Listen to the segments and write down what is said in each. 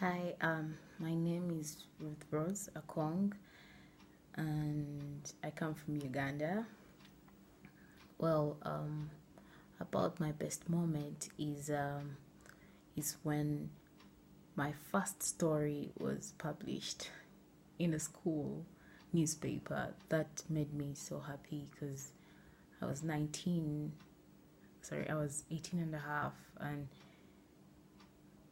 Hi, my name is Ruth Akongo, and I come from Uganda. Well, about my best moment is when my first story was published in a school newspaper. That made me so happy because I was 19, I was 18 and a half, and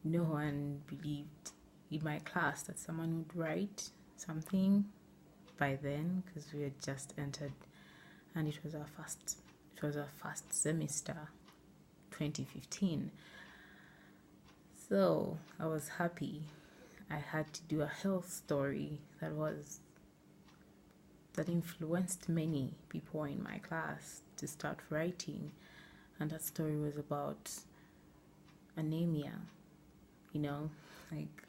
no one believed in my class that someone would write something by then, because we had just entered, and it was our first semester, 2015. So I was happy. I had to do a health story that influenced many people in my class to start writing, and that story was about anemia. Like,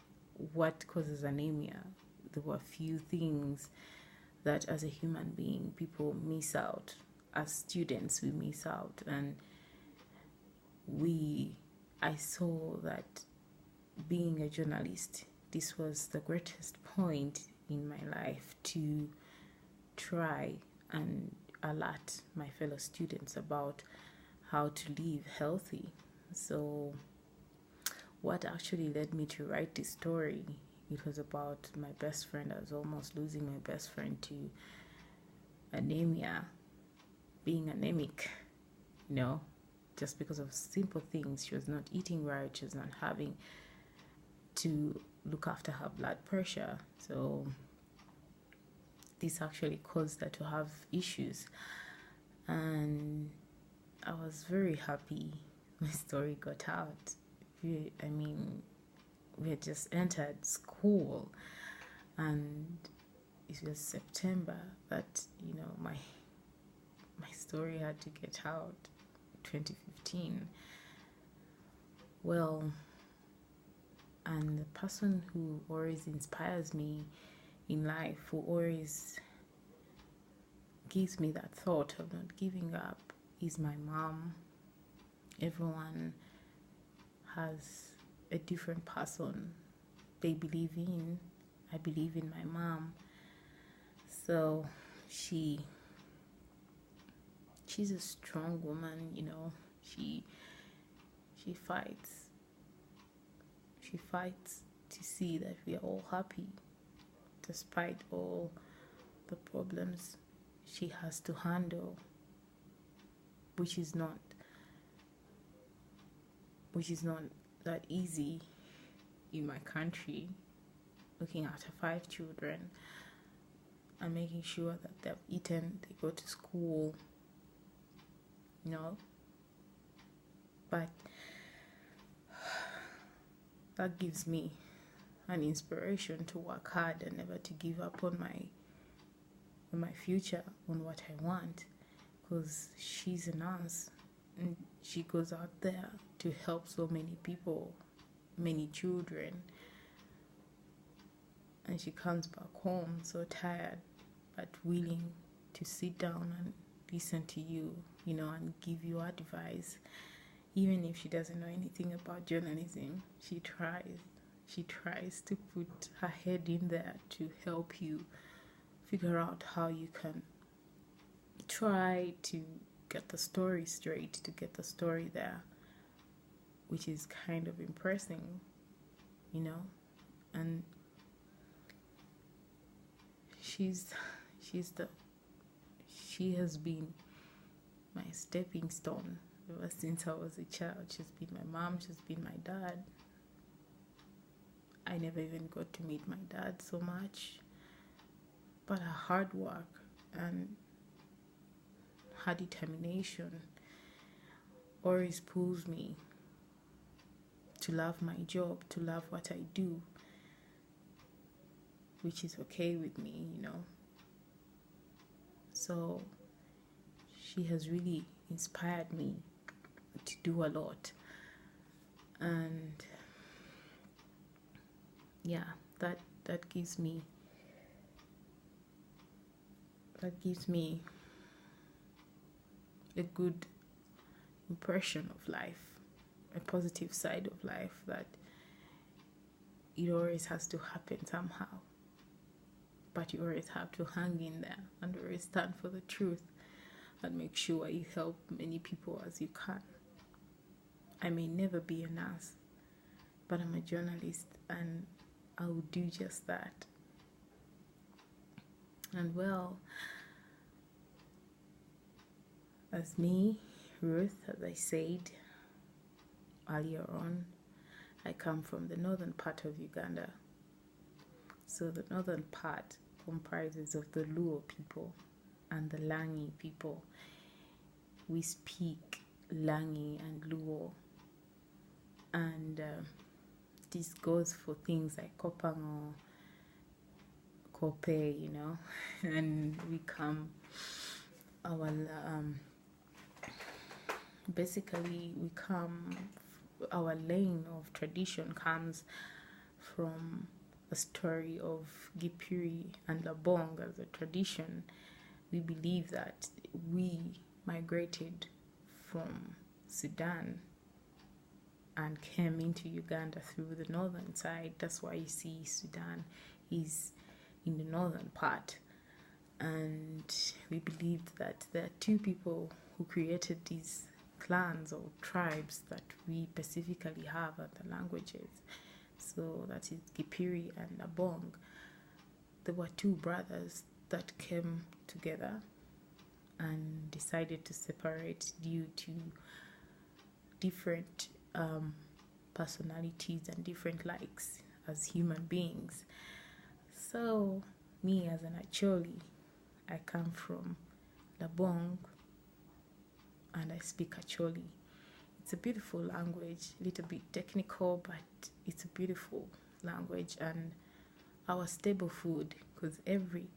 what causes anemia? There were a few things that as a human being people miss out. As students we miss out, and I saw that being a journalist, this was the greatest point in my life to try and alert my fellow students about how to live healthy. So what actually led me to write this story, it was about my best friend. I was almost losing my best friend to anemia, being anemic, just because of simple things. She was not eating right, she was not having to look after her blood pressure. So this actually caused her to have issues. And I was very happy my story got out. We had just entered school, and it was September that my story had to get out, 2015. Well, and the person who always inspires me in life, who always gives me that thought of not giving up, is my mom. Everyone has a different person they believe in. I believe in my mom. So she's a strong woman. She fights. She fights to see that we are all happy, despite all the problems she has to handle, which is not that easy in my country, looking after 5 children and making sure that they've eaten, they go to school, but that gives me an inspiration to work hard and never to give up on my future, on what I want, because she's a nurse and she goes out there to help so many people, many children, and she comes back home so tired but willing to sit down and listen to you, and give you advice. Even if she doesn't know anything about journalism, she tries to put her head in there to help you figure out how you can try to get the story straight, to get the story there, which is kind of impressing, and she has been my stepping stone ever since I was a child. She's been my mom, she's been my dad. I never even got to meet my dad so much, but her hard work and her determination always pulls me to love my job, to love what I do, which is okay with me, So she has really inspired me to do a lot. And yeah, that gives me a good impression of life, a positive side of life, that it always has to happen somehow. But you always have to hang in there and always stand for the truth and make sure you help many people as you can. I may never be a nurse, but I'm a journalist and I will do just that. And well, as me, Ruth, as I said earlier on, I come from the northern part of Uganda. So the northern part comprises of the Luo people and the Langi people. We speak Langi and Luo, and this goes for things like Kopango, Kope, you know, and we come, our lane of tradition comes from a story of Gipiri and Labong as a tradition. We believe that we migrated from Sudan and came into Uganda through the northern side. That's why you see Sudan is in the northern part. And we believed that there are two people who created these clans or tribes that we specifically have and the languages. So that is Gipiri and Labong. There were two brothers that came together and decided to separate due to different personalities and different likes as human beings. So me as an Acholi, I come from Labong and I speak Acholi. It's a beautiful language, a little bit technical, but it's a beautiful language. And our staple food, because every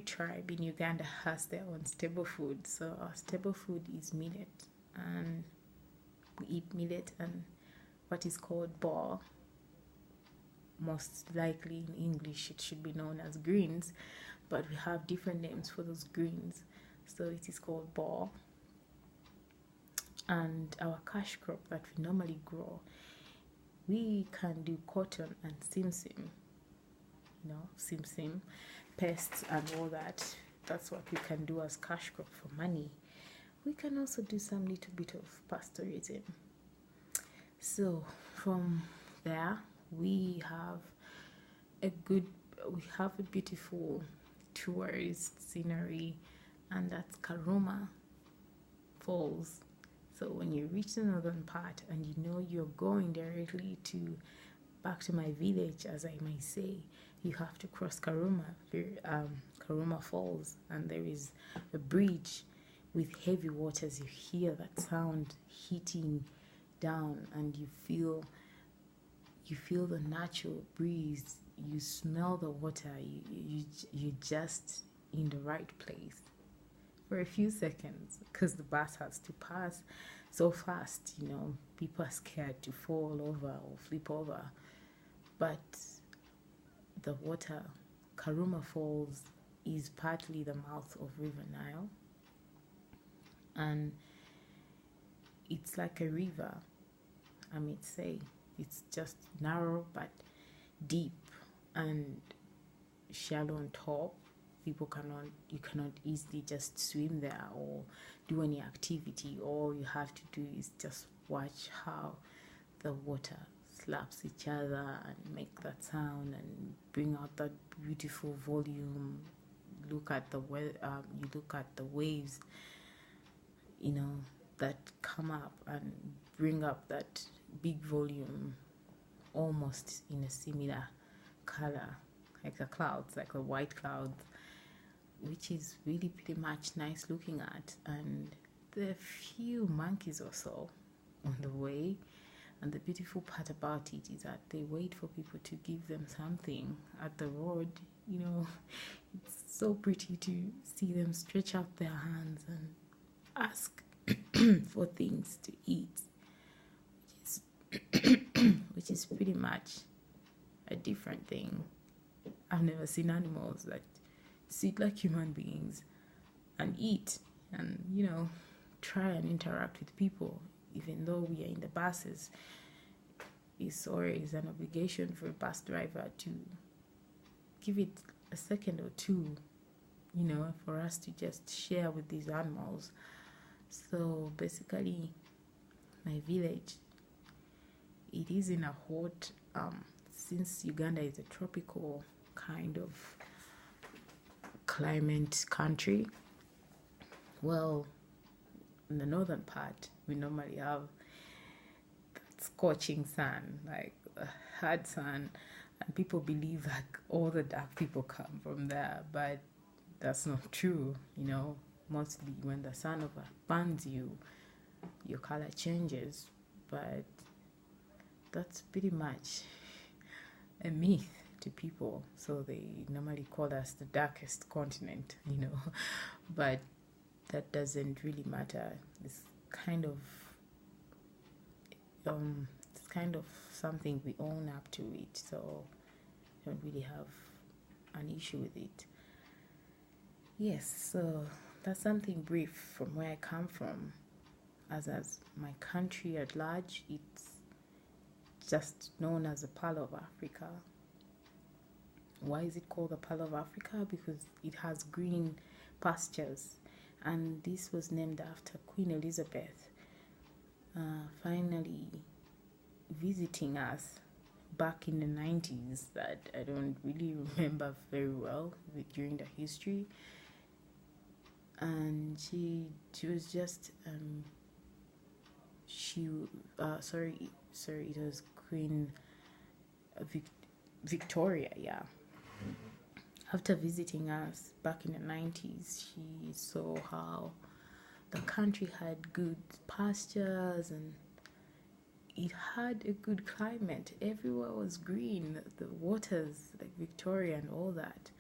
tribe in Uganda has their own staple food. So our staple food is millet, and we eat millet and what is called ball. Most likely in English it should be known as greens, but we have different names for those greens. So it is called ball. And our cash crop that we normally grow, we can do cotton and simsim, simsim, pests and all that. That's what we can do as cash crop for money. We can also do some little bit of pastorism. So from there, we have a beautiful tourist scenery, and that's Karuma Falls. So when you reach the northern part and you know you're going directly back to my village, as I might say, you have to cross Karuma Falls, and there is a bridge with heavy waters. You hear that sound hitting down, and you feel the natural breeze. You smell the water. You're just in the right place for a few seconds, because the bus has to pass so fast. People are scared to fall over or flip over. But the water, Karuma Falls, is partly the mouth of River Nile, and it's like a river. I may say it's just narrow but deep and shallow on top. You cannot easily just swim there or do any activity. All you have to do is just watch how the water slaps each other and make that sound and bring out that beautiful volume. Look at the you look at the waves, that come up and bring up that big volume, almost in a similar color, like the clouds, like the white clouds, which is really pretty much nice looking at. And there are a few monkeys or so on the way, and the beautiful part about it is that they wait for people to give them something at the road. It's so pretty to see them stretch out their hands and ask for things to eat, which is pretty much a different thing. I've never seen animals that sit like human beings and eat and try and interact with people, even though we are in the buses. it's always an obligation for a bus driver to give it a second or two, for us to just share with these animals. So basically, my village, it is in a hot, since Uganda is a tropical kind of climate country. Well, in the northern part, we normally have scorching sun, like a hard sun, and people believe like all the dark people come from there, but that's not true. Mostly when the sun burns you, your color changes, but that's pretty much a myth to people, so they normally call us the darkest continent, but that doesn't really matter. It's kind of something we own up to it, so don't really have an issue with it. Yes, so that's something brief from where I come from. As my country at large, it's just known as the Pearl of Africa. Why is it called the Pearl of Africa? Because it has green pastures, and this was named after Queen Elizabeth finally visiting us back in the 90s, that I don't really remember very well during the history. And she was just it was Queen Victoria, yeah. After visiting us back in the 90s, she saw how the country had good pastures and it had a good climate. Everywhere was green, the waters like Victoria and all that.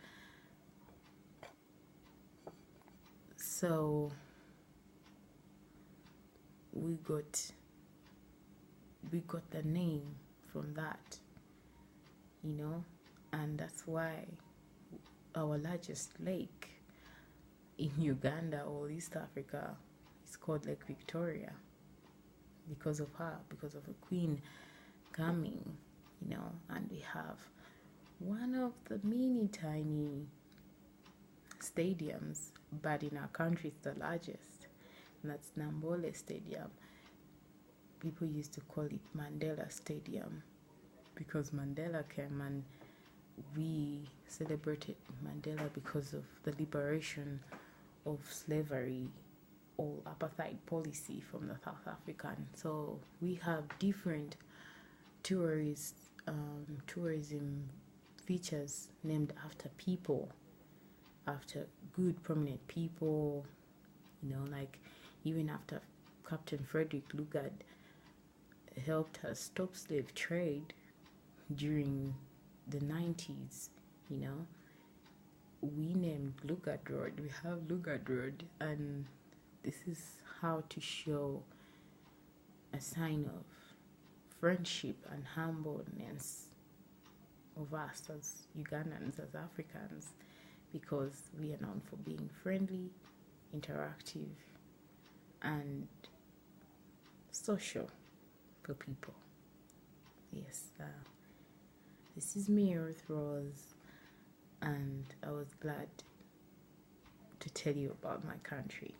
So we got the name from that, and that's why our largest lake in Uganda or East Africa is called Lake Victoria, because of her, because of a queen coming, and we have one of the mini tiny stadiums, but in our country it's the largest, and that's Nambole Stadium. People used to call it Mandela Stadium because Mandela came, and we celebrated Mandela because of the liberation of slavery or apartheid policy from the South African. So we have different tourism features named after people, after good prominent people, like even after Captain Frederick Lugard helped us stop slave trade during the 90s, we named Lugard Road. We have Lugard Road, and this is how to show a sign of friendship and humbleness of us as Ugandans, as Africans, because we are known for being friendly, interactive, and social for people. Yes, this is me, Ruth Rose, and I was glad to tell you about my country.